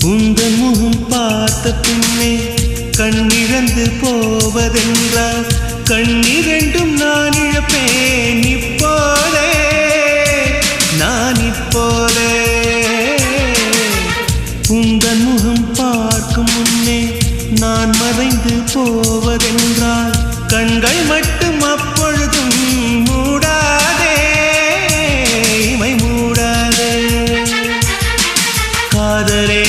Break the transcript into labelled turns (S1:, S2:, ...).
S1: உந்தன் முகம் பார்த்த பின்னே கண்ணிழந்து போவதென்றால் கண்ணிரண்டும் நான் இழப்பேன் இப்போதே நான் இப்போதே உந்தன் முகம் பார்க்கும் முன்னே நான் மறைந்து போவதென்றால் கண்கள் மட்டும் அப்பொழுதும் மூடாதே இமை மூடாதே காதலே